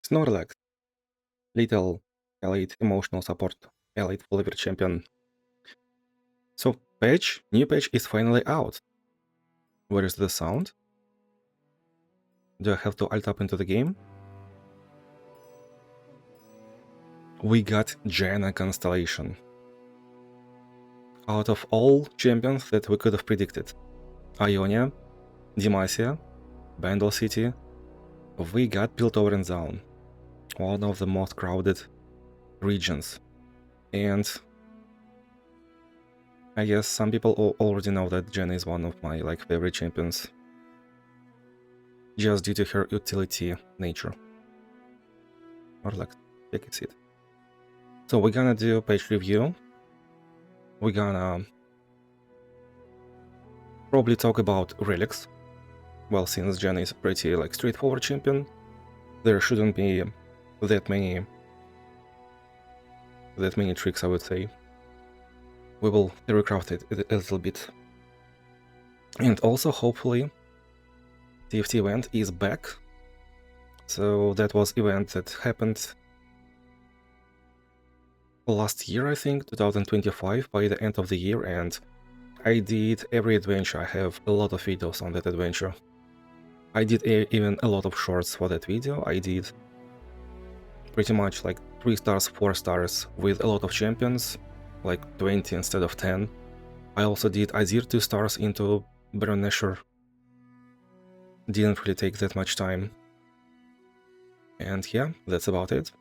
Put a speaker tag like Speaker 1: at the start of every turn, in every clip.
Speaker 1: Snorlax, little elite emotional support, elite flavor champion. So new patch is finally out. Where is the sound? Do I have to alt up into the game? We got Janna Constellation. Out of all champions that we could have predicted, Ionia, Demacia, Bandle City, we got Piltover and Zaun, one of the most crowded regions. And I guess some people already know that Janna is one of my favorite champions, just due to her utility nature. Or take a seat. So we're gonna do a page review. We're gonna probably talk about Relics. Well, since Janna is a pretty straightforward champion, there shouldn't be that many tricks, I would say. We will theorycraft it a little bit. And also, hopefully, TFT event is back. So that was event that happened last year, I think, 2025, by the end of the year, and I did every adventure. I have a lot of videos on that adventure. I did even a lot of shorts for that video. I did pretty much 3 stars, 4 stars with a lot of champions, 20 instead of 10. I also did Azir 2 stars into Baron Nashor. Didn't really take that much time. And yeah, that's about it.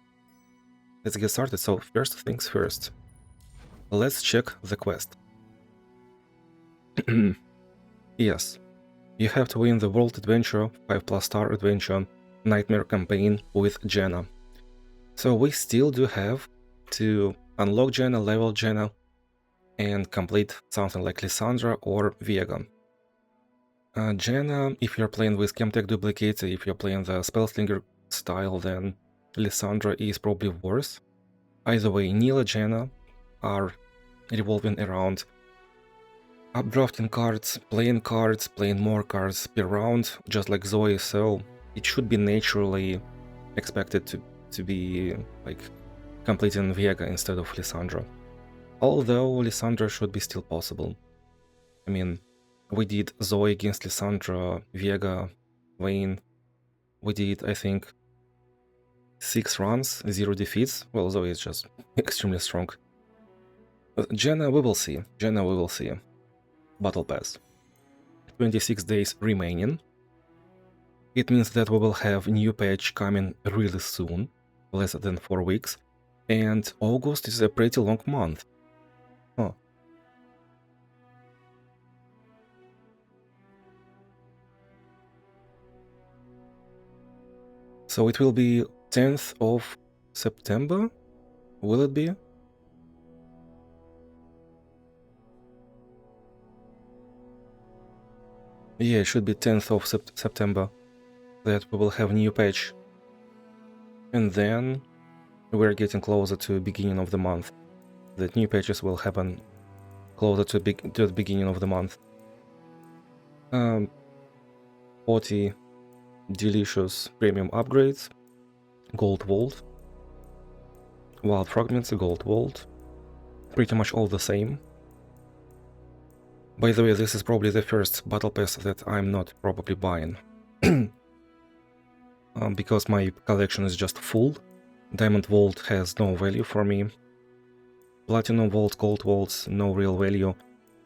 Speaker 1: Let's get started. So first things first. Let's check the quest. Yes. You have to win the World Adventure 5+ star adventure Nightmare campaign with Janna. So we still do have to unlock Janna, level Janna, and complete something like Lissandra or Viego. Janna, if you're playing with Chemtech duplicates, if you're playing the Spellslinger style, then Lissandra is probably worse. Either way, Nila Janna are revolving around updrafting cards, playing more cards per round, just like Zoe, so it should be naturally expected to be completing Viego instead of Lissandra. Although Lissandra should be still possible. I mean, we did Zoe against Lissandra, Viego, Vayne. We did, I think, 6 runs, 0 defeats. Well, Zoe is just extremely strong. Janna, we will see. Janna, we will see. Battle Pass. 26 days remaining. It means that we will have new patch coming really soon, less than 4 weeks, and August is a pretty long month. Huh. So it will be 10th of September? Will it be? Yeah, it should be 10th of September that we will have new patch. And then we're getting closer to beginning of the month. That new patches will happen closer to the beginning of the month. 40 delicious premium upgrades, gold vault, wild fragments, gold vault, pretty much all the same. By the way, this is probably the first battle pass that I'm not probably buying. Because my collection is just full. Diamond Vault has no value for me. Platinum Vault, Gold Vaults, no real value.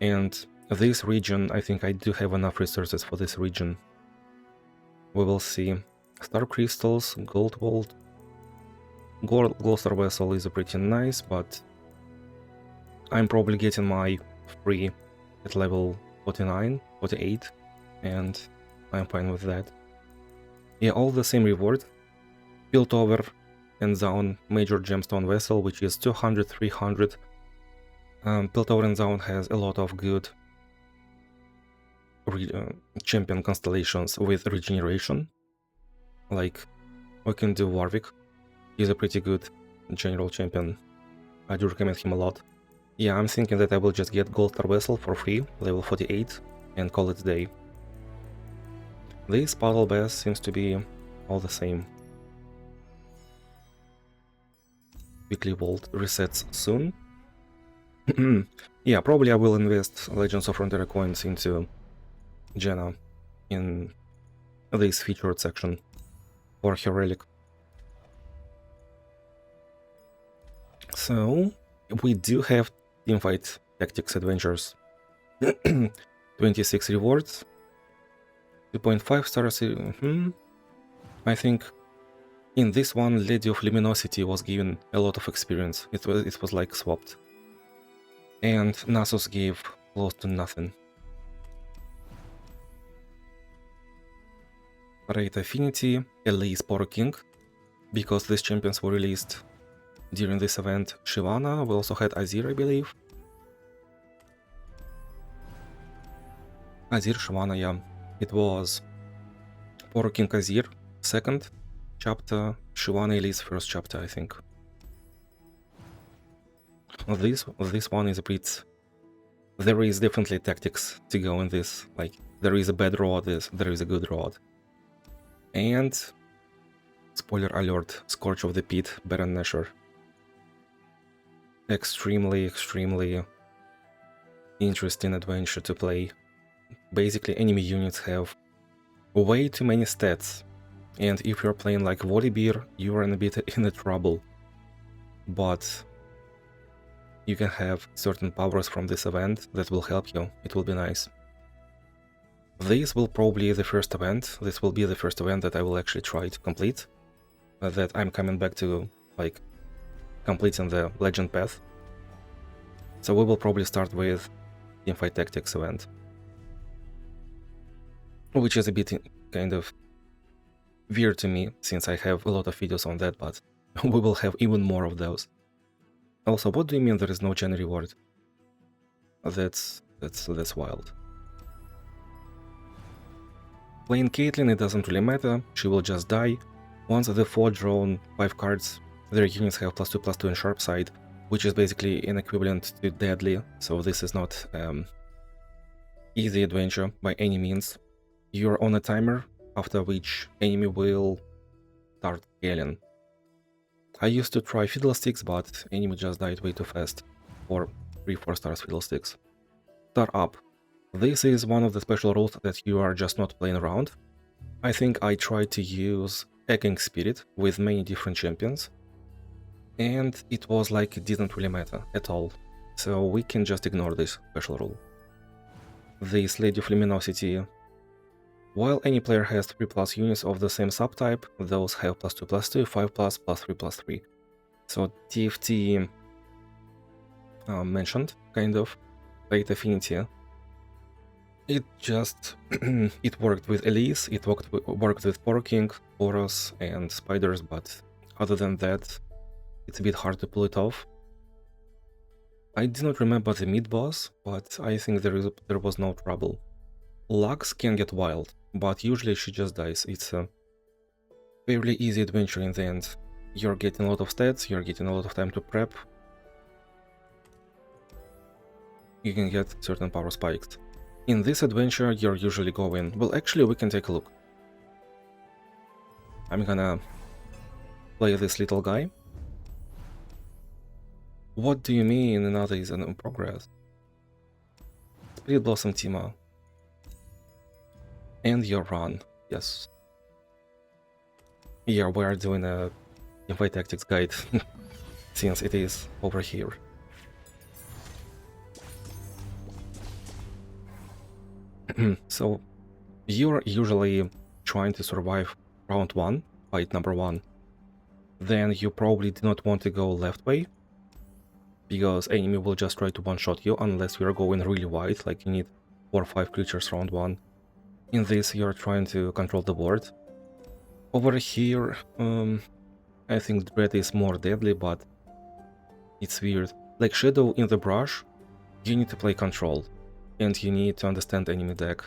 Speaker 1: And this region, I think I do have enough resources for this region. We will see. Star Crystals, Gold Vault. Gloster Vessel is pretty nice, but I'm probably getting my free at level 49, 48, and I'm fine with that. Yeah, all the same reward. Piltover and Zaun Major Gemstone Vessel, which is 200, 300. Piltover and Zaun has a lot of good champion constellations with regeneration. Like, we can do Warwick. He's a pretty good general champion. I do recommend him a lot. Yeah, I'm thinking that I will just get Gold Star Vessel for free, level 48, and call it a day. This battle pass seems to be all the same. weekly vault resets soon. Yeah, probably I will invest Legends of Runeterra coins into Janna in this featured section for her relic. So we do have teamfight tactics adventures. 26 rewards, 2.5 stars. I think in this one, Lady of Luminosity was given a lot of experience. It was like swapped. And Nasus gave close to nothing. Raid Affinity, Elise Poro King, because these champions were released during this event. Shyvana, we also had Azir, I believe. Azir, Shyvana, yeah. It was Poro King Azir, second chapter, Shyvana Elise first chapter, I think. This one is a bit... There is definitely tactics to go in this, like, there is a bad rod, there is a good rod. And, spoiler alert, Scorch of the Pit, Baron Nashor. Extremely interesting adventure to play. Basically, enemy units have way too many stats, and if you're playing like Volibear, you are in a bit in trouble. But you can have certain powers from this event that will help you. It will be nice. This will probably be the first event. This will be the first event that I will actually try to complete. That I'm coming back to, like, completing the Legend Path. So we will probably start with Teamfight Tactics event. Which is a bit kind of weird to me, since I have a lot of videos on that, but we will have even more of those. Also, what do you mean there is no Gen reward? That's wild. Playing Caitlyn, it doesn't really matter, she will just die. Once the 4 drawn 5 cards, their units have +2/+2 in sharp side, which is basically an equivalent to deadly, so this is not easy adventure by any means. You're on a timer, after which enemy will start scaling. I used to try Fiddlesticks, but enemy just died way too fast for 3-4 stars Fiddlesticks. Start up. This is one of the special rules that you are just not playing around. I think I tried to use Egging Spirit with many different champions, and it was like it didn't really matter at all, so we can just ignore this special rule. This Lady of Luminosity, while any player has 3+ units of the same subtype, those have +2/+2, 5+, +3/+3. So TFT mentioned, kind of, Raid Affinity. It just... it worked with Elise, it worked with Poro King, Boros and Spiders, but other than that, it's a bit hard to pull it off. I do not remember the mid-boss, but I think there was no trouble. Lux can get wild, but usually she just dies. It's a fairly easy adventure in the end. You're getting a lot of stats, you're getting a lot of time to prep. You can get certain power spikes. In this adventure, you're usually going... Well, actually, we can take a look. I'm gonna play this little guy. What do you mean another is in progress? Spirit Blossom Tima. And your run, yes. Yeah, we are doing a Teamfight Tactics guide, since it is over here. So, you're usually trying to survive round 1, fight number 1. Then you probably do not want to go left way, because enemy will just try to one-shot you unless you're going really wide, like you need 4 or 5 creatures round 1. In this, you're trying to control the board. Over here, I think Dread is more deadly, but it's weird. Like Shadow in the brush, you need to play control, and you need to understand enemy deck.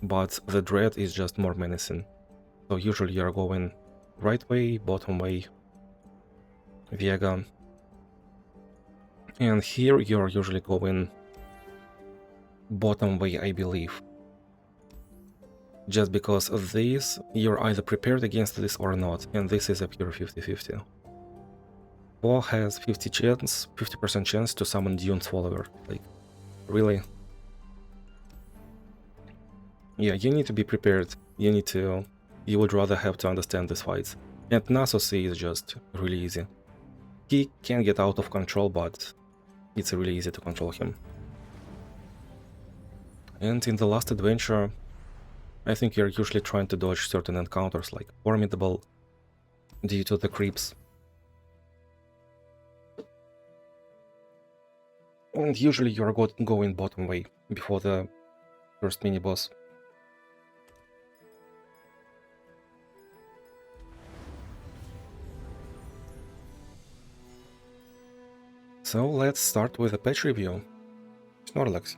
Speaker 1: But the Dread is just more menacing. So usually you're going right way, bottom way, Viego. And here you're usually going bottom way, I believe. Just because of this, you're either prepared against this or not, and this is a pure 50-50. War has 50% chance to summon Dune's follower. Like, really? Yeah, you need to be prepared. You would rather have to understand these fights. And Nasus is just really easy. He can get out of control, but it's really easy to control him. And in the last adventure, I think you're usually trying to dodge certain encounters like Formidable due to the creeps. And usually you're going bottom way before the first mini-boss. So let's start with a patch review. Relics.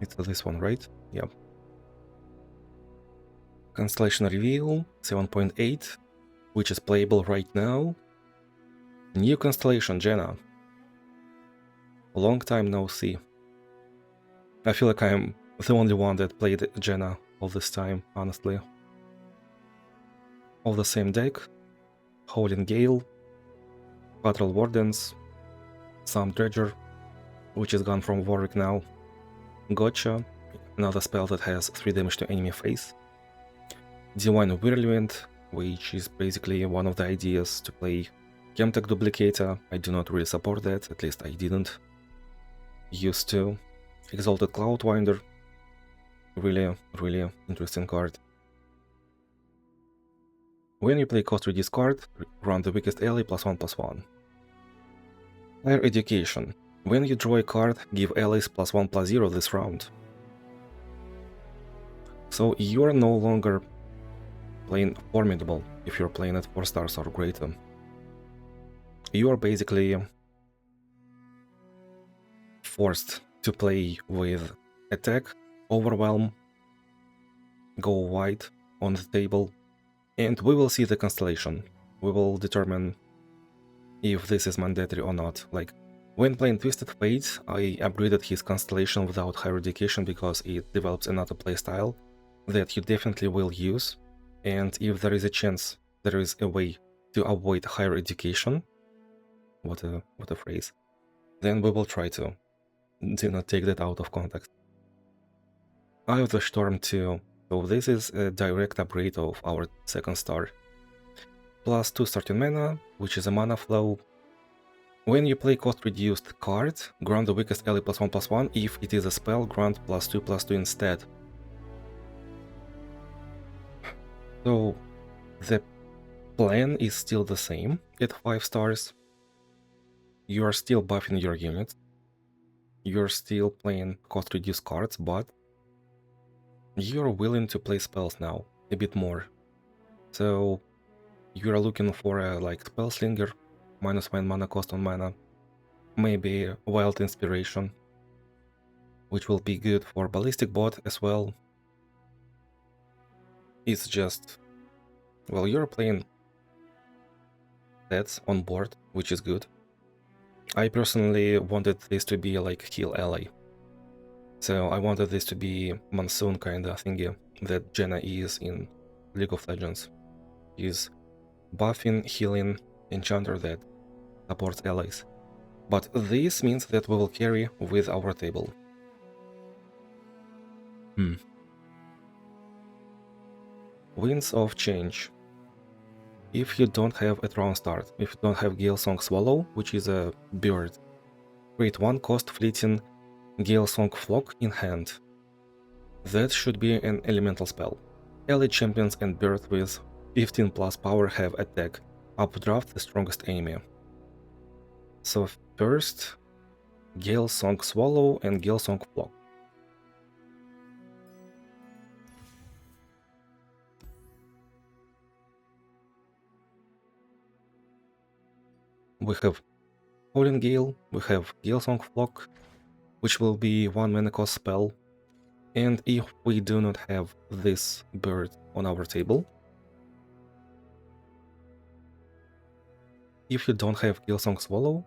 Speaker 1: It's this one, right? Yeah. Constellation reveal 7.8, which is playable right now. New Constellation, Janna. Long time no see. I feel like I'm the only one that played Janna all this time, honestly. All the same deck. Howling Gale, Patrol Wardens, some Dredger, which is gone from Warwick now. Gotcha, another spell that has 3 damage to enemy face. Divine Virulent, which is basically one of the ideas to play Chemtech Duplicator. I do not really support that, at least I didn't used to. Exalted Cloudwinder, really interesting card. When you play cost reduce card, run the weakest ally +1/+1. Higher Education. When you draw a card, give allies +1/+0 this round. So you are no longer playing Formidable if you're playing at 4 stars or greater. You are basically forced to play with Attack, Overwhelm, go wide on the table, and we will see the Constellation. We will determine if this is mandatory or not. Like, when playing Twisted Fate, I upgraded his Constellation without Higher Education because it develops another playstyle that you definitely will use, and if there is a chance, there is a way to avoid Higher Education, what a phrase, then we will try to. Do not take that out of context. Eye of the Storm 2. So this is a direct upgrade of our 2nd star. +2 starting mana, which is a mana flow. When you play cost reduced card, grant the weakest ally +1/+1. If it is a spell, grant +2/+2 instead. So the plan is still the same at 5 stars. You are still buffing your units. You're still playing cost reduced cards, but you're willing to play spells now a bit more. So you're looking for a like Spellslinger, -1 mana cost on mana, maybe Wild Inspiration, which will be good for Ballistic Bot as well. It's just, well, you're playing sets on board, which is good. I personally wanted this to be like heal ally. So I wanted this to be Monsoon kinda thingy that Janna is in League of Legends. Is buffing, healing, enchanter that supports allies. But this means that we will carry with our table. Winds of Change. If you don't have a Throne Start, if you don't have Galesong Swallow, which is a bird, create 1 cost fleeting Galesong Flock in hand. That should be an elemental spell. Ally champions and bird with 15+ power have attack. Updraft the strongest enemy. So first, Galesong Swallow and Galesong Flock. We have Falling Gale, we have Galesong Flock, which will be 1 mana cost spell, and if we do not have this bird on our table, if you don't have Killsong Swallow,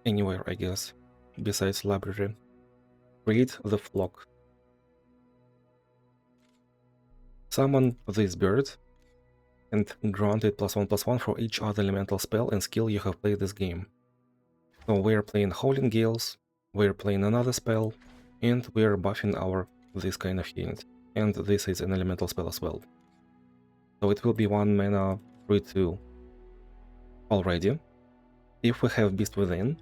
Speaker 1: anywhere I guess, besides library, create the flock. Summon this bird and grant it +1/+1 for each other elemental spell and skill you have played this game. So we're playing Howling Gales, we're playing another spell, and we're buffing our this kind of unit. And this is an elemental spell as well. So it will be 1 mana 3/2 already. If we have Beast Within,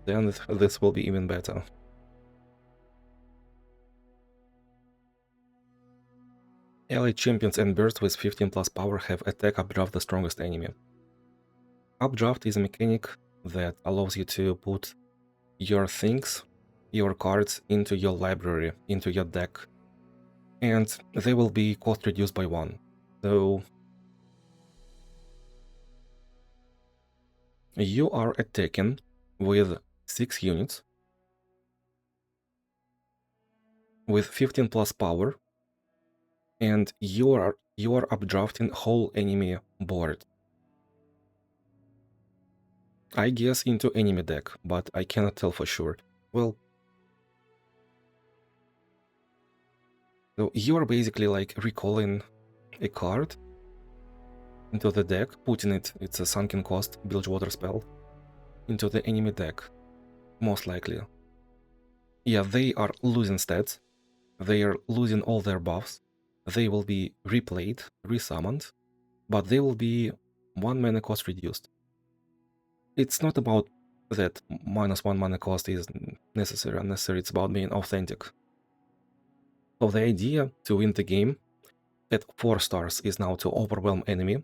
Speaker 1: then this will be even better. Allied champions and birds with 15+ power have attack updraft the strongest enemy. Updraft is a mechanic that allows you to put your things, your cards into your library, into your deck, and they will be cost reduced by 1. So you are attacking with 6 units with 15+ power, and you are updrafting whole enemy board. I guess into enemy deck, but I cannot tell for sure. Well, so you are basically like recalling a card into the deck, putting it's a sunken cost Bilgewater spell, into the enemy deck, most likely. Yeah, they are losing stats, they are losing all their buffs, they will be replayed, resummoned, but they will be 1 mana cost reduced. It's not about that -1 mana cost is necessary or unnecessary, it's about being authentic. So the idea to win the game at 4 stars is now to overwhelm enemy.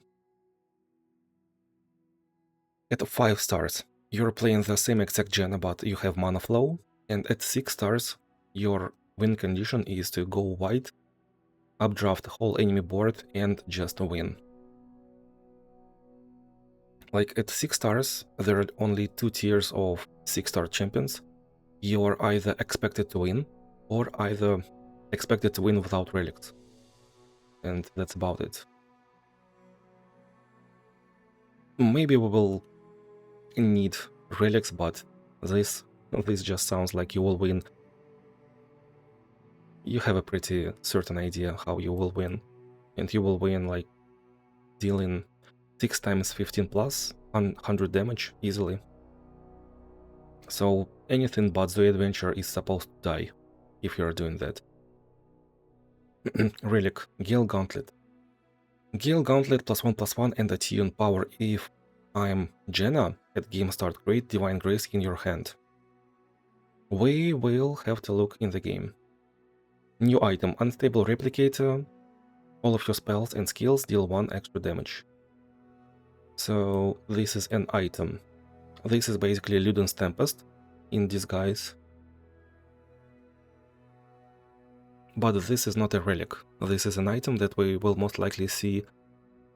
Speaker 1: At 5 stars, you're playing the same exact Janna, but you have mana flow, and at 6 stars, your win condition is to go wide, updraft the whole enemy board, and just win. Like at 6 stars, there are only 2 tiers of 6-star champions. You are either expected to win, or either expected to win without relics. And that's about it. Maybe we will need relics, but this just sounds like you will win. You have a pretty certain idea how you will win, and you will win like dealing 6 times 15 plus 100 damage easily. So anything but the adventure is supposed to die if you're doing that. Relic, Gale Gauntlet. Gale Gauntlet +1/+1 and attune power. If I'm Janna at game start, create Divine Grace in your hand. We will have to look in the game. New item, Unstable Replicator. All of your spells and skills deal 1 extra damage. So this is an item. This is basically Luden's Tempest in disguise. But this is not a relic. This is an item that we will most likely see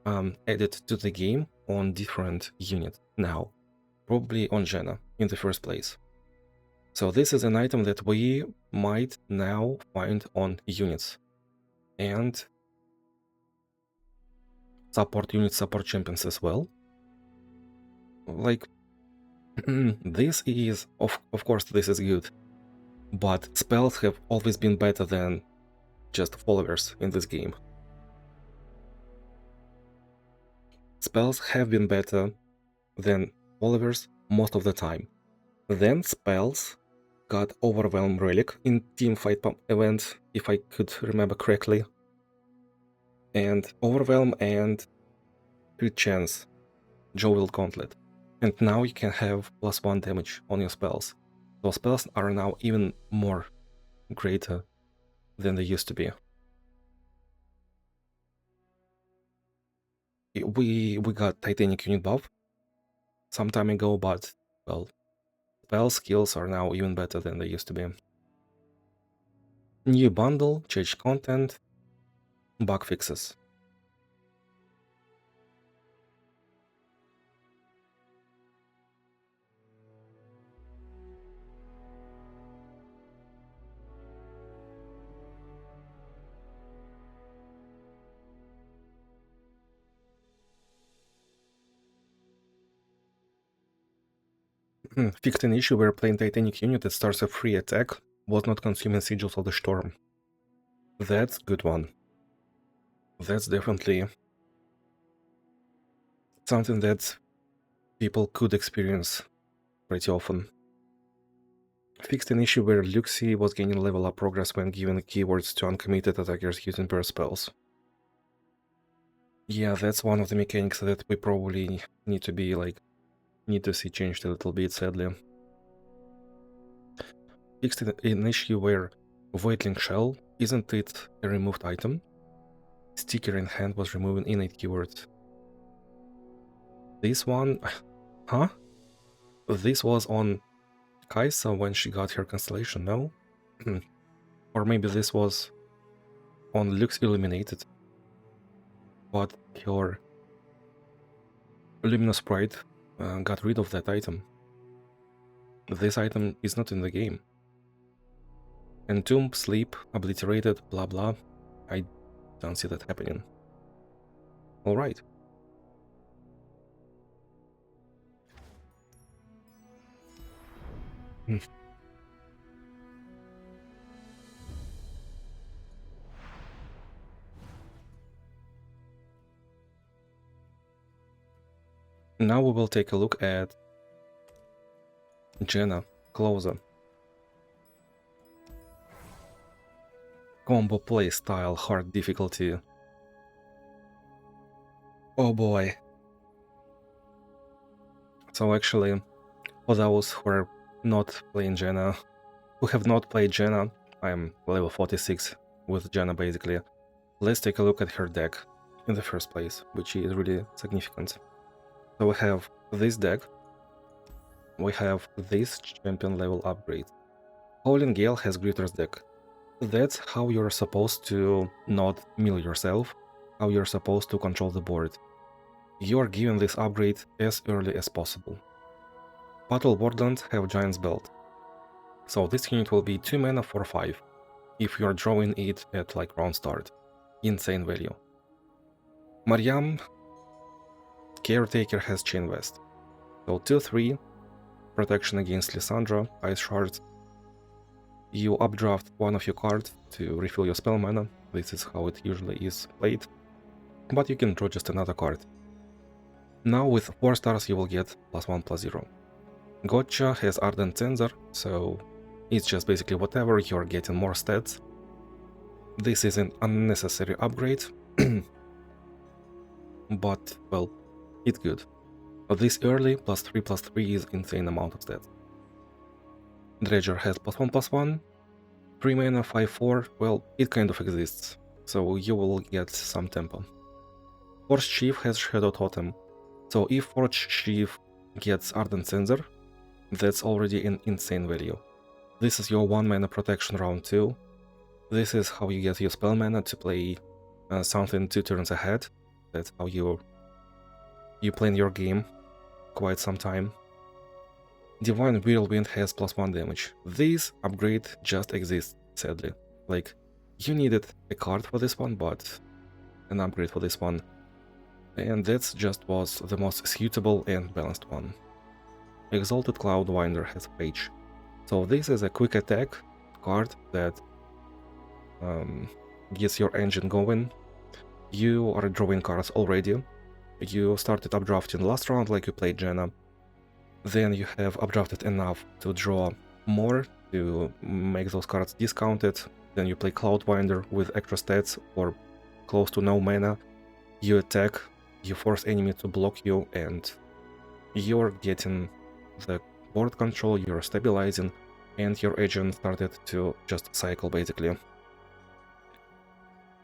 Speaker 1: added to the game on different units now. Probably on Janna in the first place. So this is an item that we might now find on units. And support units, support champions as well. Like, this is, of course, this is good. But spells have always been better than just followers in this game. Spells have been better than followers most of the time. Then spells got Overwhelm Relic in teamfight event, if I could remember correctly. And Overwhelm and Crit Chance, Jewel Gauntlet. And now you can have +1 damage on your spells. So spells are now even more greater than they used to be. We got Titanic unit buff some time ago, but, well, spell skills are now even better than they used to be. New bundle, change content, bug fixes. Fixed an issue where playing Titanic unit that starts a free attack was not consuming Sigils of the Storm. That's good one. That's definitely something that people could experience pretty often. Fixed an issue where Luxie was gaining level up progress when giving keywords to uncommitted attackers using burst spells. Yeah, that's one of the mechanics that we probably need to see changed a little bit, sadly. Fixed an issue where Voidling Shell, isn't it a removed item? Sticker in hand was removing innate keywords. This one... Huh? This was on Kaisa when she got her Constellation, no? Or maybe this was on Lux Illuminated. But her Luminous Sprite got rid of that item. This item is not in the game. Entomb, Sleep, Obliterated, blah blah. I don't see that happening. Alright. Now we will take a look at Janna, closer. Combo play style, hard difficulty. Oh boy. So actually, for those who are not playing Janna, who have not played Janna, I'm level 46 with Janna basically. Let's take a look at her deck in the first place, which is really significant. So we have this deck, we have this champion level upgrade. Howling Gale has Greeter's deck. That's how you're supposed to not mill yourself, how you're supposed to control the board. You're given this upgrade as early as possible. Battle Wardlands have Giant's Belt. So this unit will be 2 mana for 5, if you're drawing it at like round start. Insane value. Mariam Caretaker has Chain Vest. So 2-3, protection against Lissandra, Ice Shards. You updraft one of your cards to refill your spell mana. This is how it usually is played. But you can draw just another card. Now with 4 stars you will get +1/+0. Gotcha has Ardent Censor, so it's just basically whatever, you're getting more stats. This is an unnecessary upgrade, but, well, it's good. But this early, +3/+3 is insane amount of stats. Dredger has +1/+1, 3 mana, 5/4, well, it kind of exists, so you will get some tempo. Force Chief has Shadow Totem, so if Force Chief gets Ardent Censor, that's already an insane value. This is your 1 mana protection round 2. This is how you get your spell mana to play something 2 turns ahead. That's how you plan your game quite some time. Divine Whirlwind has +1 damage. This upgrade just exists, sadly. Like, you needed a card for this one, but an upgrade for this one. And that just was the most suitable and balanced one. Exalted Cloudwinder has Page. So this is a quick attack card that gets your engine going. You are drawing cards already. You started updrafting last round like you played Janna. Then you have updrafted enough to draw more to make those cards discounted. Then you play Cloudwinder with extra stats or close to no mana. You attack, you force enemy to block you, and you're getting the board control, you're stabilizing, and your agent started to just cycle basically.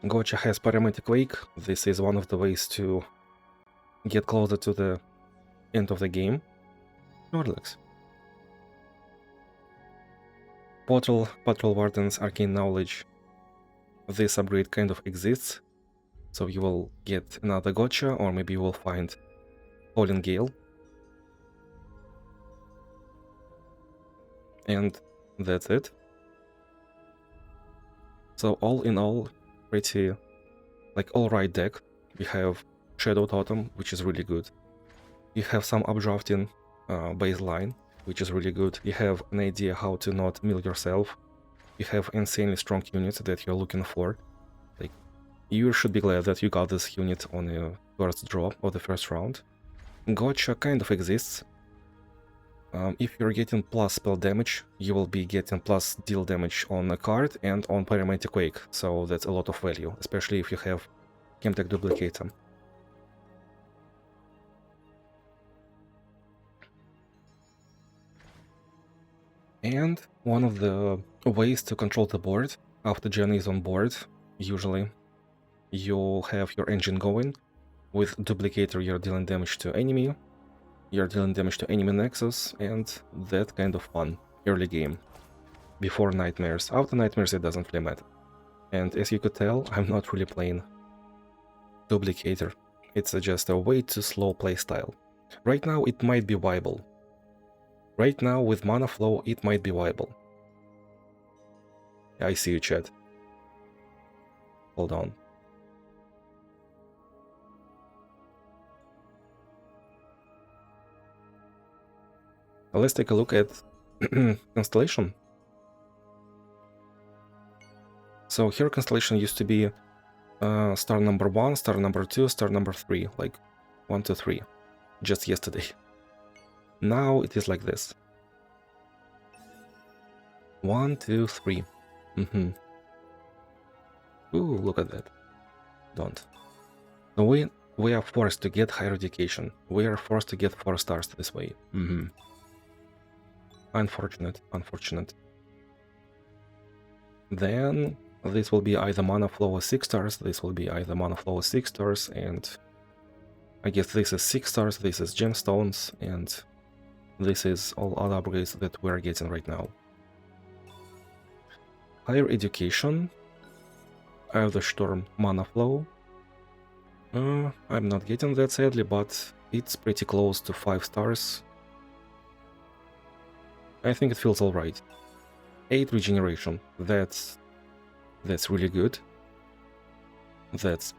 Speaker 1: Gotcha has Parametric Wake. This is one of the ways to get closer to the end of the game. Relics. Patrol Warden's Arcane Knowledge. This upgrade kind of exists, so you will get another Gotcha, or maybe you will find Howling Gale. And that's it. So all in all, pretty like alright deck. We have Shadow Totem, which is really good. You have some updrafting baseline, which is really good. You have an idea how to not mill yourself. You have insanely strong units that you're looking for. Like, you should be glad that you got this unit on the first draw of the first round. Gotcha kind of exists. If you're getting plus spell damage, you will be getting plus deal damage on a card and on Pyromantic Quake, so that's a lot of value, especially if you have Chemtech Duplicator. And one of the ways to control the board, after Janna is on board, usually, you have your engine going. With Duplicator you're dealing damage to enemy, you're dealing damage to enemy Nexus, and that kind of fun, early game. Before Nightmares. After Nightmares it doesn't really matter. And as you could tell, I'm not really playing Duplicator. It's just a way too slow playstyle. Right now it might be viable. Right now with mana flow it might be viable. I see you, chat. Hold on. Let's take a look at Constellation. So here Constellation used to be star number 1, star number 2, star number 3, like 1, 2, 3, just yesterday. Now it is like this. 1, 2, 3. Ooh, look at that. Don't. So we are forced to get higher education. We are forced to get 4 stars this way. Unfortunate, unfortunate. Then this will be either mana flow of 6 stars, this will be either mana flow of 6 stars, and I guess this is 6 stars, this is gemstones, and this is all other upgrades that we're getting right now. Higher education, Eye of the Storm mana flow. I'm not getting that sadly, but it's pretty close to 5 stars. I think it feels alright. 8 regeneration, that's really good. That's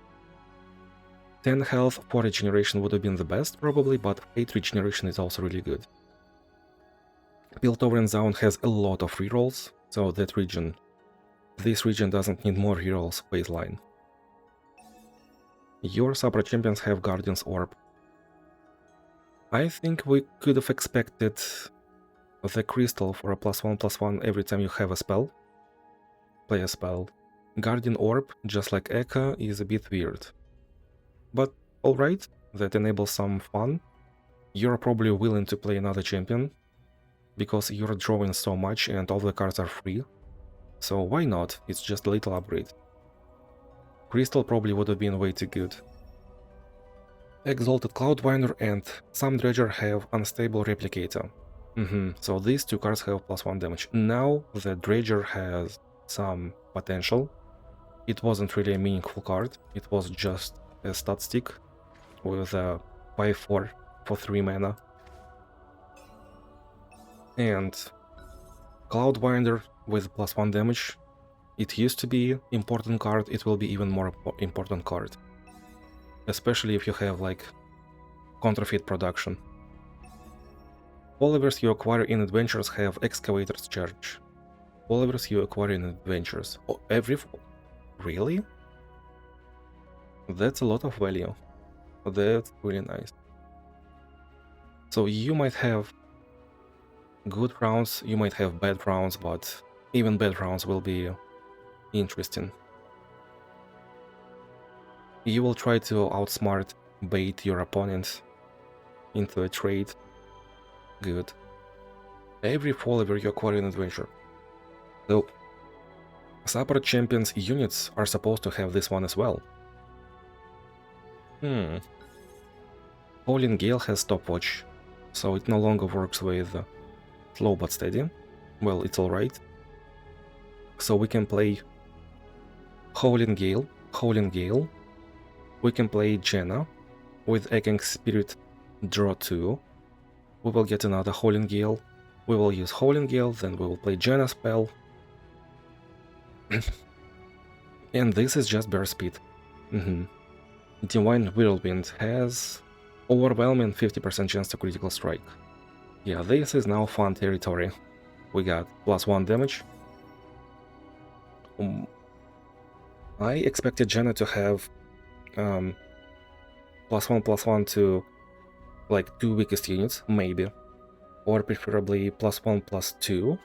Speaker 1: 10 health, 4 regeneration would have been the best probably, but 8 regeneration is also really good. Piltover and Zone has a lot of rerolls, so that region, this region doesn't need more rerolls baseline. Your Supra champions have Guardian's Orb. I think we could have expected the crystal for a +1/+1 every time you have a spell. Play a spell. Guardian Orb, just like Echo, is a bit weird. But alright, that enables some fun. You're probably willing to play another champion, because you're drawing so much and all the cards are free. So why not? It's just a little upgrade. Crystal probably would have been way too good. Exalted Cloudwinder and some Dredger have Unstable Replicator. So these 2 cards have +1 damage. Now the Dredger has some potential. It wasn't really a meaningful card, it was just a stat stick with a 5/4 for 3 mana. And Cloudwinder with +1 damage, it used to be important card, it will be even more important card. Especially if you have like counterfeit production. Followers you acquire in adventures have Excavator's Charge. Followers you acquire in adventures. Oh, really? That's a lot of value. That's really nice. So you might have good rounds, you might have bad rounds, but even bad rounds will be interesting. You will try to outsmart, bait your opponent into a trade. Good. Every follower you acquire in adventure. So, Supra Champions units are supposed to have this one as well. Howling Gale has Stopwatch, so it no longer works with slow but steady. Well, it's alright. So we can play Howling Gale. We can play Janna with Echoing Spirit, draw 2. We will get another Howling Gale. We will use Howling Gale, then we will play Janna spell. And this is just burst speed. Divine Whirlwind has overwhelming 50% chance to critical strike. Yeah, this is now fun territory. We got +1 damage. I expected Janna to have +1/+1 to like 2 weakest units, maybe. Or preferably +1/+2,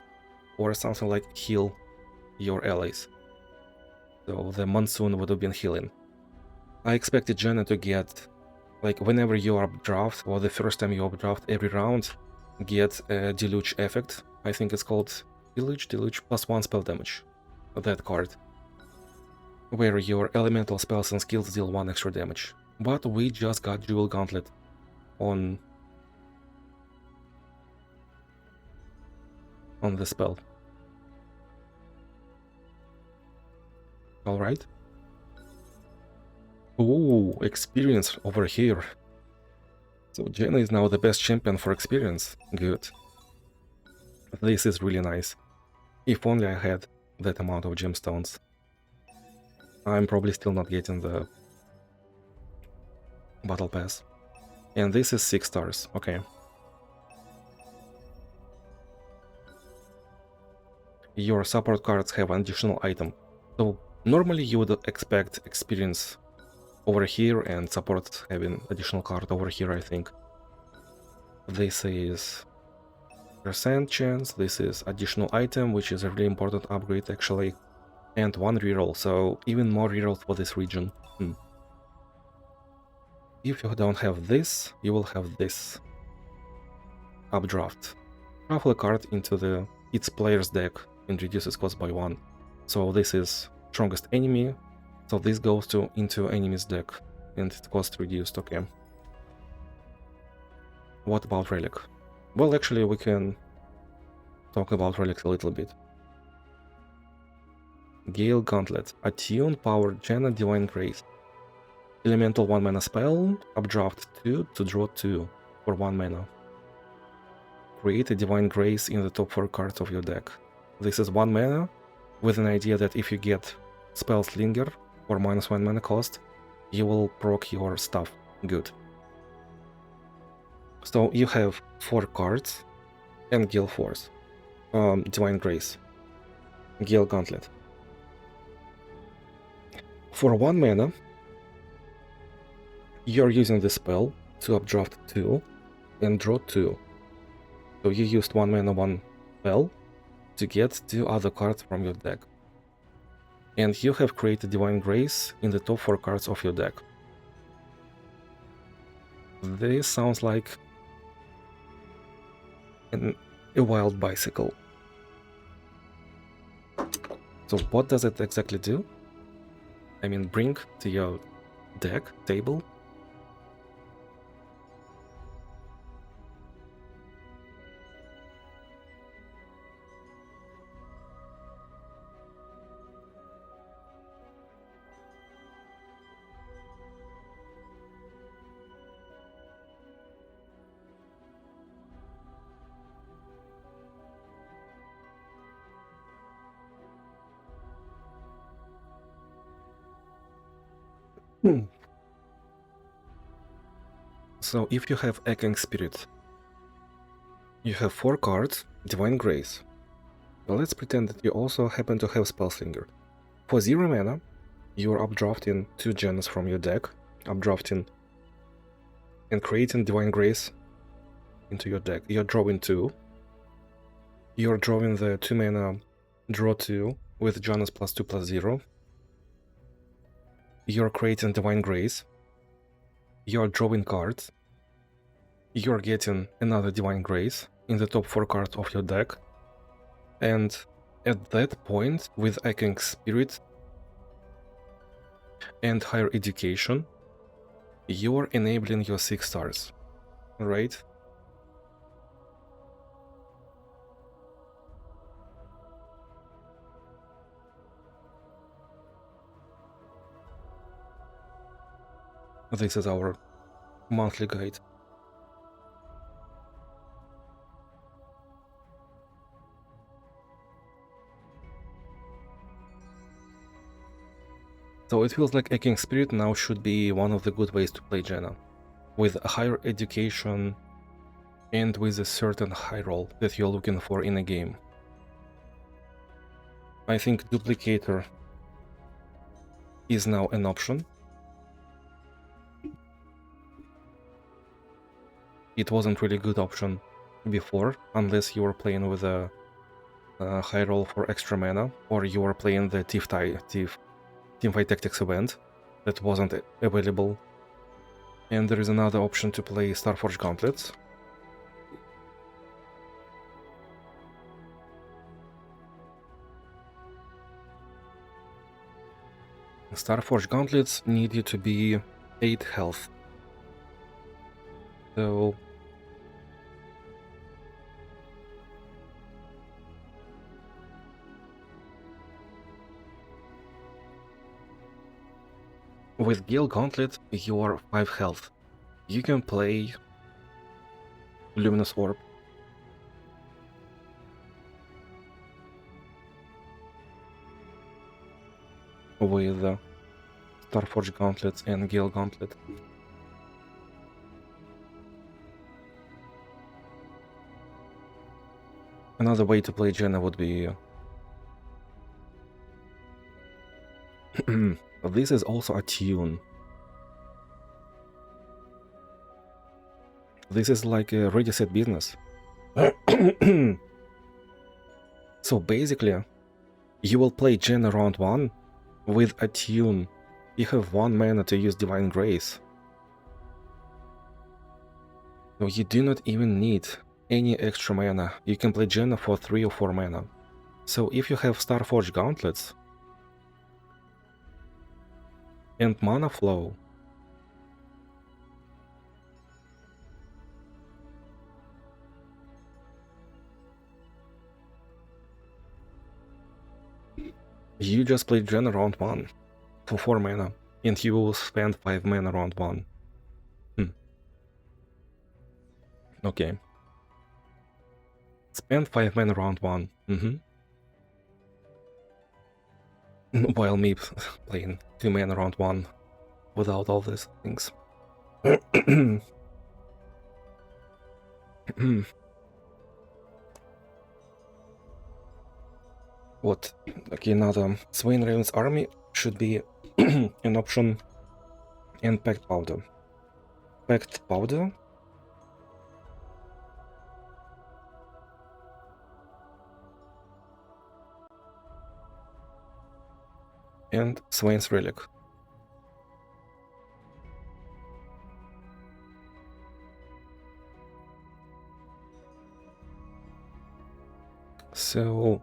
Speaker 1: or something like heal your allies. So the monsoon would have been healing. I expected Janna to get, like, whenever you updraft, or the first time you updraft every round, get a deluge effect. I think it's called deluge +1 spell damage. That card. Where your elemental spells and skills deal 1 extra damage. But we just got Jewel Gauntlet on the spell. Alright. Ooh, experience over here. So Janna is now the best champion for experience. Good. This is really nice. If only I had that amount of gemstones. I'm probably still not getting the battle pass. And this is 6 stars, okay. Your support cards have an additional item. So normally you would expect experience over here and support having additional card over here, I think. This is % chance, this is additional item, which is a really important upgrade actually, and 1 reroll, so even more rerolls for this region. If you don't have this, you will have this. Updraft. Shuffle a card into its player's deck and reduces cost by 1. So this is strongest enemy, so this goes into enemy's deck and its cost reduced, okay. What about Relic? Well, actually we can talk about Relics a little bit. Gale Gauntlet. Attune Power Janna Divine Grace. Elemental 1 mana spell, updraft 2 to draw 2 for 1 mana. Create a Divine Grace in the top 4 cards of your deck. This is 1 mana, with an idea that if you get Spell Slinger or -1 mana cost, you will proc your stuff. Good. So you have 4 cards and Gale Force. Divine Grace. Gale Gauntlet. For 1 mana, you're using the spell to updraft 2 and draw 2. So you used 1 mana, 1 spell to get 2 other cards from your deck. And you have created Divine Grace in the top 4 cards of your deck. This sounds like a wild bicycle. So what does it exactly do? I mean, bring to your deck table So if you have Echoing Spirit, you have 4 cards, Divine Grace. But let's pretend that you also happen to have Spellslinger. For 0 mana, you're updrafting 2 Jannas from your deck, updrafting and creating Divine Grace into your deck. You're drawing 2. You're drawing the 2 mana draw 2 with Jannas +2/+0. You're creating Divine Grace. You're drawing cards. You're getting another Divine Grace in the top 4 cards of your deck. And at that point, with Echoing Spirit and Higher Education, you're enabling your 6 stars, right? This is our monthly guide. So it feels like Echoing Spirit now should be one of the good ways to play Janna. With a Higher Education and with a certain high roll that you're looking for in a game. I think Duplicator is now an option. It wasn't really a good option before, unless you were playing with a high roll for extra mana, or you were playing the Teamfight Tactics event that wasn't available. And there is another option to play Starforge Gauntlets. Starforge Gauntlets need you to be 8 health. So with Gale Gauntlet, you are 5 health. You can play Luminous Orb. With Starforge Gauntlets and Gale Gauntlet. Another way to play Janna would be... this is also a tune. This is like a ready set business. So basically, you will play Janna round 1 with a tune. You have 1 mana to use Divine Grace. So you do not even need any extra mana. You can play Janna for 3 or 4 mana. So if you have Starforge Gauntlets and Mana Flow, you just play Janna round 1 for 4 mana, and you will spend 5 mana round 1. Okay. Spend 5 mana round 1. While me playing 2 mana round 1 without all these things. What? Okay, another Swain Raven's army should be an option, and Packed Powder. Packed Powder and Swain's Relic. So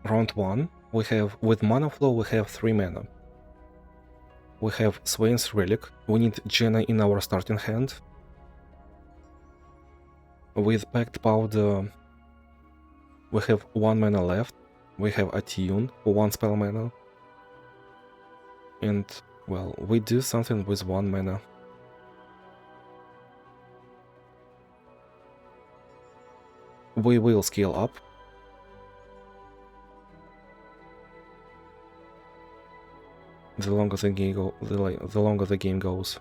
Speaker 1: round 1 we have, with Mana Flow we have 3 mana. We have Swain's Relic, we need Janna in our starting hand. With Packed Powder we have 1 mana left, we have Attune for 1 spell mana. And, well, we do something with 1 mana. We will scale up. The longer the game goes.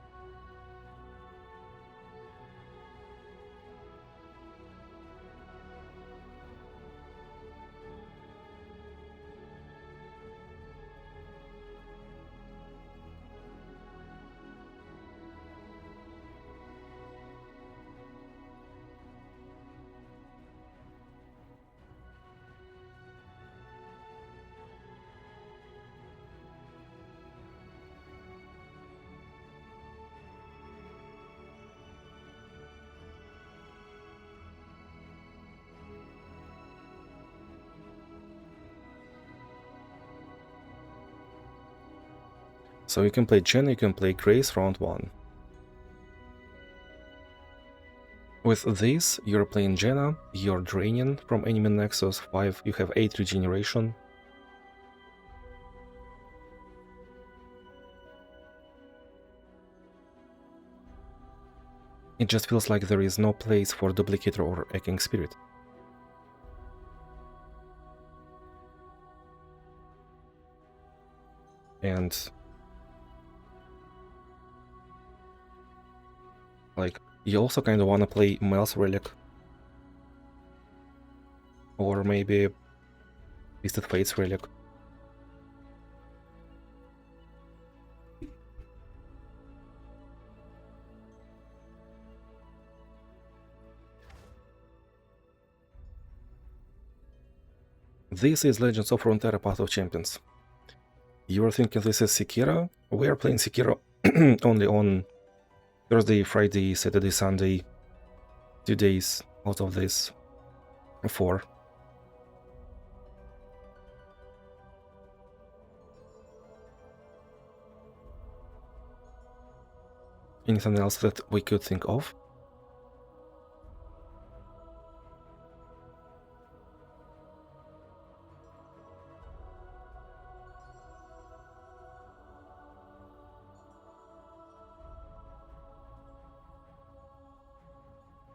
Speaker 1: So you can play Janna, you can play Grace round 1. With this, you're playing Janna, you're draining from enemy Nexus 5, you have 8 regeneration. It just feels like there is no place for Duplicator or Echoing Spirit. And like You also kind of want to play Mel's Relic. Or maybe Twisted Fate's Relic. This is Legends of Runeterra Path of Champions. You're thinking this is Sekiro? We are playing Sekiro only on Thursday, Friday, Saturday, Sunday. 2 days out of this 4. Anything else that we could think of?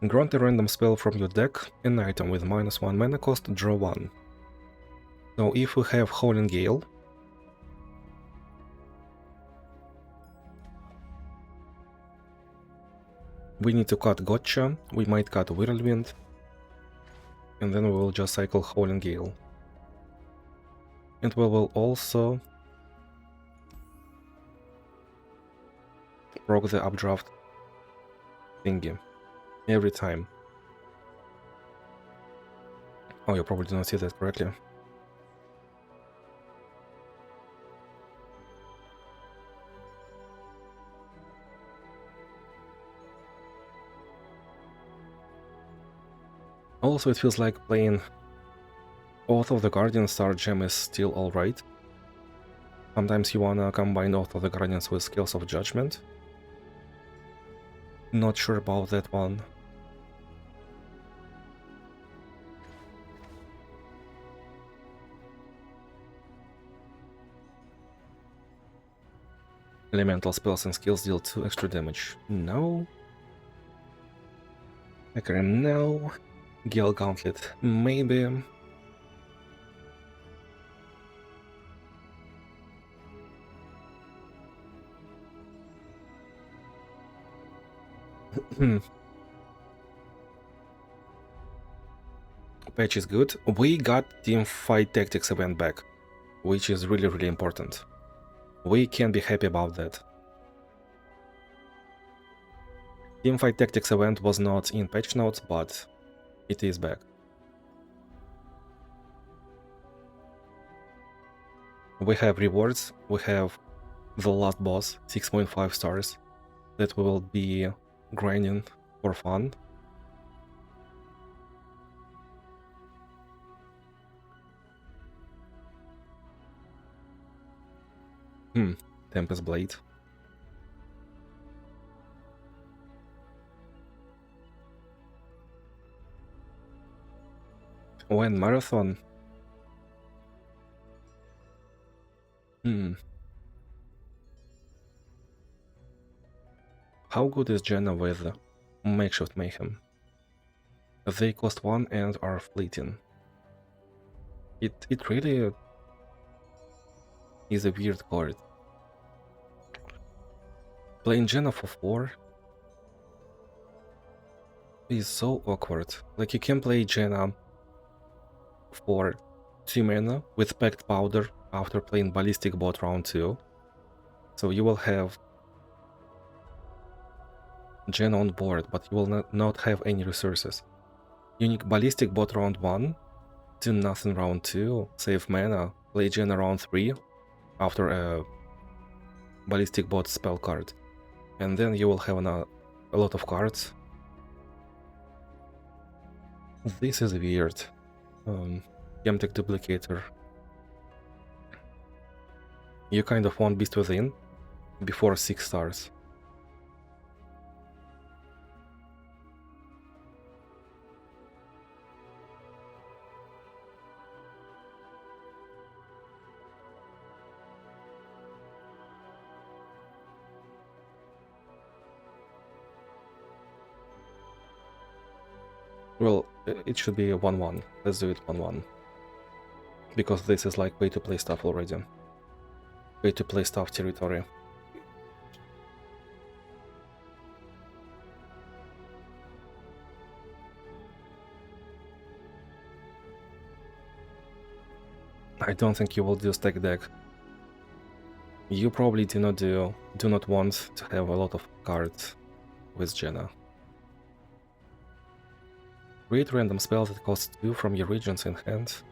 Speaker 1: Grant a random spell from your deck, an item with -1 mana cost, draw 1. So if we have Howling Gale, we need to cut Gotcha, we might cut Whirlwind, and then we will just cycle Howling Gale. And we will also proc the updraft thingy every time. Oh, you probably did not see that correctly. Also, it feels like playing Oath of the Guardian Star Gem is still alright. Sometimes you wanna combine Oath of the Guardians with Scales of Judgment. Not sure about that one. Elemental spells and skills deal 2 extra damage. No. Hecarim, no. Gale Gauntlet, maybe. Patch is good. We got Teamfight Tactics event back, which is really important. We can be happy about that. Teamfight Tactics event was not in patch notes, but it is back. We have rewards, we have the last boss, 6.5 stars, that we will be grinding for fun. Tempest Blade. When Marathon? How good is Janna with Makeshift Mayhem? They cost 1 and are fleeting. It really is a weird card. Playing Janna for 4 is so awkward. Like, you can play Janna for 2 mana with Packed Powder after playing Ballistic Bot round 2. So you will have Janna on board, but you will not have any resources. Unique Ballistic Bot round 1, do nothing round 2, save mana, play Janna round 3 after a Ballistic Bot spell card. And then you will have a lot of cards. This is weird. Gemtech Duplicator. You kind of want Beast Within before 6 stars. Well, it should be a 1-1. Let's do it 1-1. Because this is like way to play stuff already. Way to play stuff territory. I don't think you will do stack deck. You probably do not want to have a lot of cards with Janna. Create random spell that costs 2 from your regions in hand.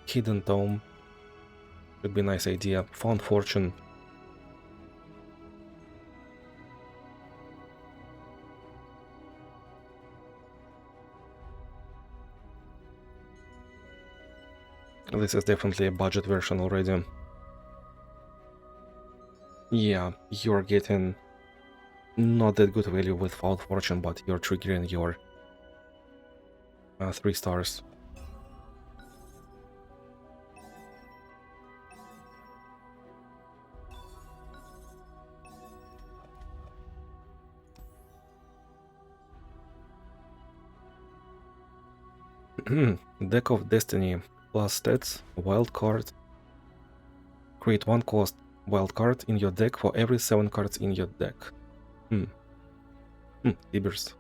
Speaker 1: Hidden Tome would be a nice idea. Found Fortune. This is definitely a budget version already. Yeah, you're getting not that good value with Found Fortune, but you're triggering your 3 stars. Deck of Destiny plus stats, wild card. Create 1 cost wild card in your deck for every 7 cards in your deck. Tibers.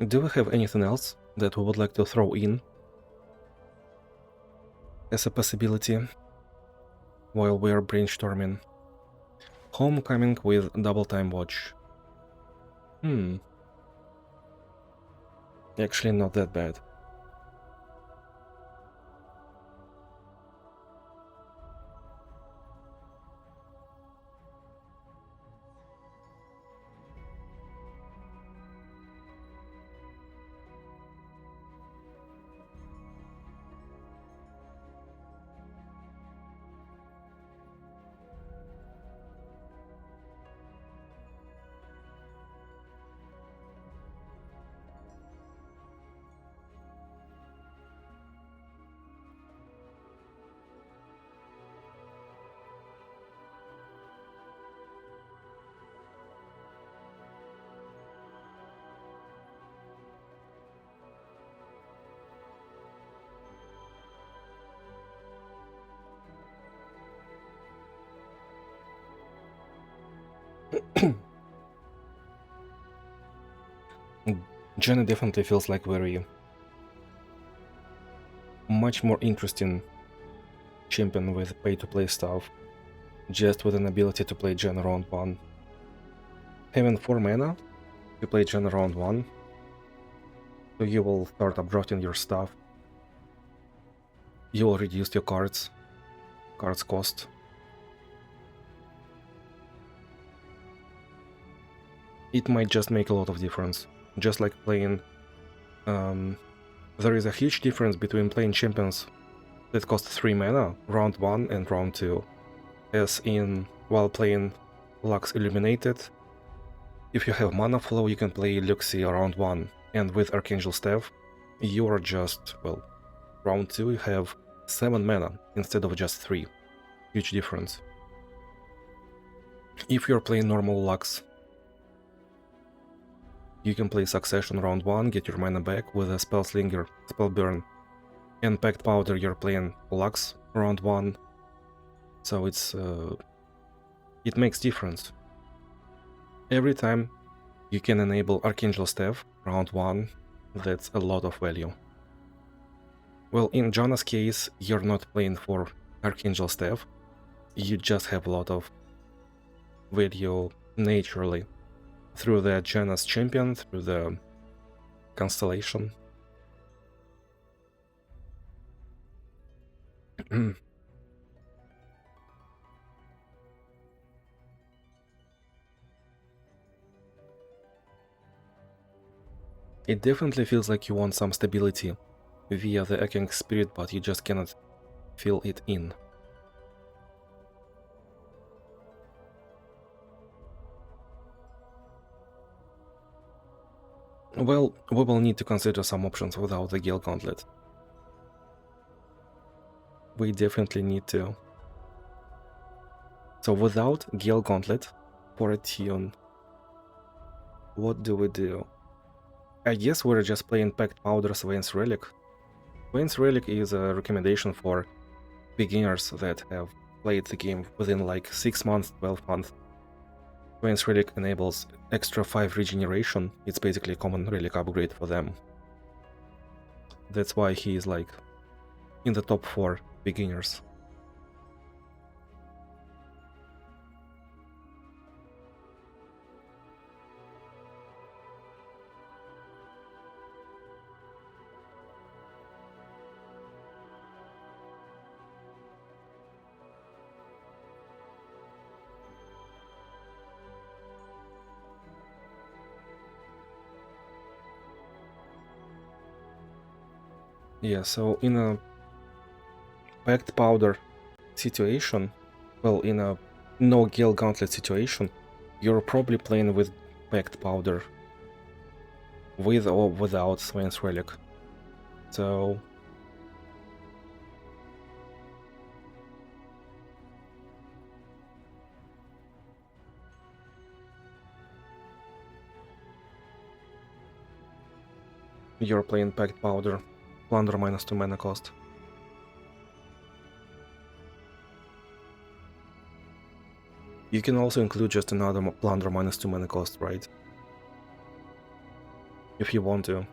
Speaker 1: Do we have anything else that we would like to throw in as a possibility while we are brainstorming? Homecoming with double time watch. Actually not that bad. Janna definitely feels like very much more interesting champion with pay-to-play stuff, just with an ability to play Janna round 1. Having 4 mana to play Janna round 1, so you will start updrafting your stuff. You will reduce your cards cost. It might just make a lot of difference. Just like playing... there is a huge difference between playing champions that cost 3 mana, round 1 and round 2. As in, while playing Lux Illuminated, if you have mana flow, you can play Luxie round 1, and with Archangel Staff, you are just, well, round 2 you have 7 mana instead of just 3. Huge difference. If you're playing normal Lux, you can play Succession round 1, get your mana back with a Spellslinger, Spellburn, and Pact Powder you're playing Lux round 1, so it's it makes difference. Every time you can enable Archangel Staff round 1, that's a lot of value. Well, in Janna's case, you're not playing for Archangel Staff, you just have a lot of value naturally through the Janna's champion, through the Constellation. It definitely feels like you want some stability via the Echoing Spirit, but you just cannot fill it in. Well, we will need to consider some options without the Gale Gauntlet. We definitely need to. So without Gale Gauntlet for a tune, what do we do? I guess we're just playing Packed Powder Swain's Relic. Swain's Relic is a recommendation for beginners that have played the game within like 6 months, 12 months. Swain's Relic enables extra 5 regeneration. It's basically a common relic upgrade for them. That's why he is like in the top 4 beginners. Yeah, so in a Packed Powder situation, well, in a no Gale Gauntlet situation, you're probably playing with Packed Powder, with or without Swain's Relic. So you're playing Packed Powder, Plunder -2 mana cost. You can also include just another Plunder -2 mana cost, right? If you want to.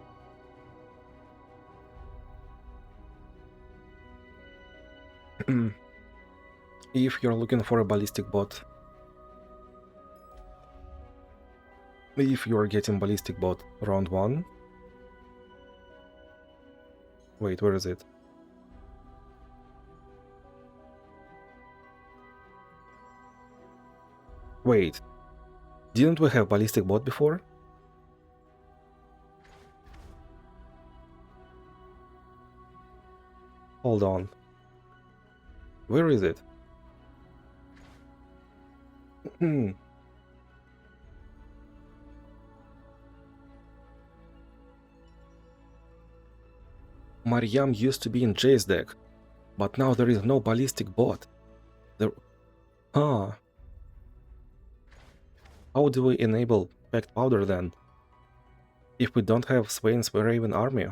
Speaker 1: If you're looking for a ballistic bot, if you're getting ballistic bot round 1, wait, where is it? Wait, didn't we have ballistic bot before? Hold on. Where is it? Mariam used to be in Jay's deck, but now there is no ballistic bot. There... Huh. How do we enable Packed Powder then? If we don't have Swain's Raven army?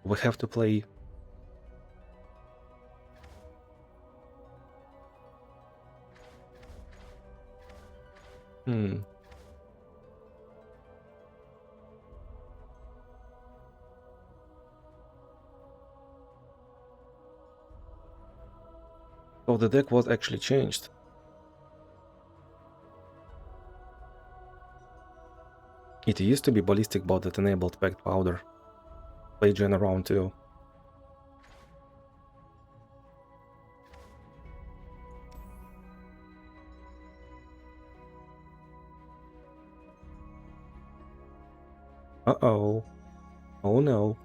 Speaker 1: We have to play... So the deck was actually changed. It used to be ballistic bot that enabled Packed Powder. Play Janna round 2. Uh-oh. Oh no.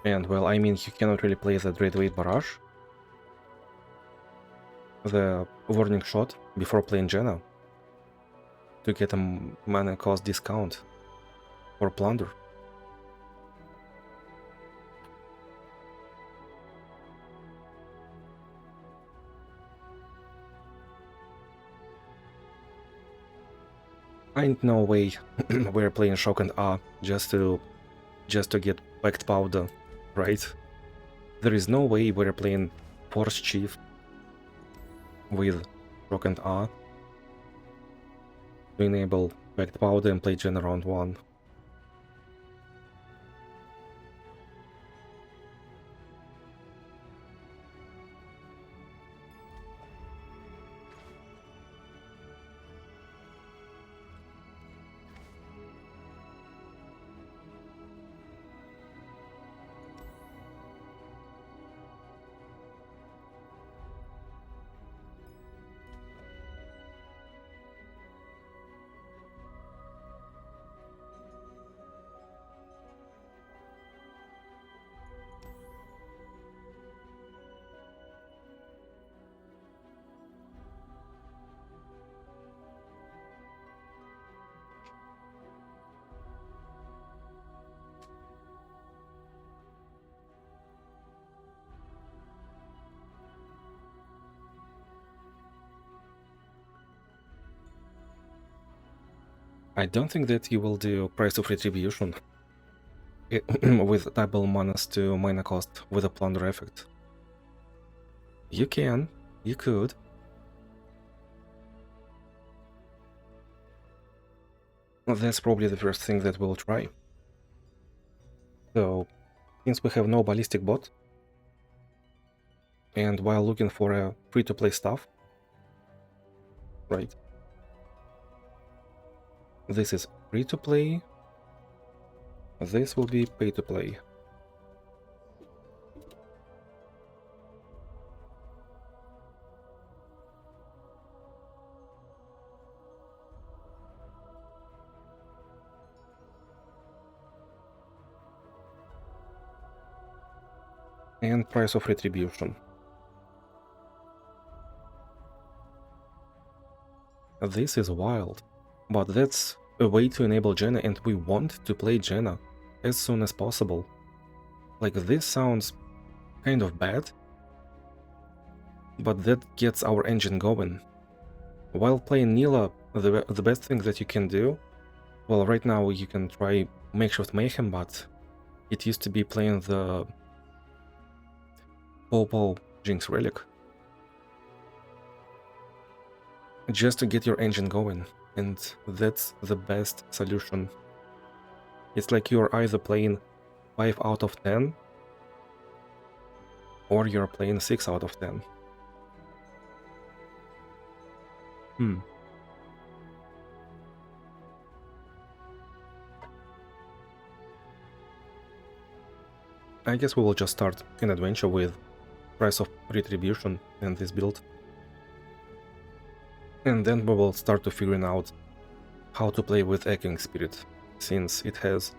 Speaker 1: And well, I mean, you cannot really play the Dreadweight Barrage, the Warning Shot, before playing Janna, to get a mana cost discount for Plunder. Ain't no way we're playing Shock and Awe just to get Packed Powder, right? There is no way we're playing Force Chief with Shock and Awe to enable Packed Powder and play Janna round 1. I don't think that you will do Price of Retribution with double manas to mana cost with a plunder effect. You can, you could. That's probably the first thing that we'll try. So, since we have no ballistic bot, and while looking for a free-to-play stuff, right? This is free-to-play. This will be pay-to-play. And Price of Retribution. This is wild, but that's a way to enable Janna, and we want to play Janna as soon as possible. Like, this sounds kind of bad, but that gets our engine going. While playing Nila, the best thing that you can do, well, right now you can try Makeshift Mayhem, but it used to be playing the Popo Jinx Relic, just to get your engine going, and that's the best solution. It's like you're either playing 5 out of 10, or you're playing 6 out of 10. I guess we will just start an adventure with Price of Retribution and this build. And then we will start to figuring out how to play with Echoing Spirit, since it has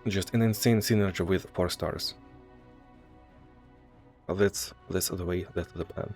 Speaker 1: just an insane synergy with 4 stars. That's the way, that's the plan.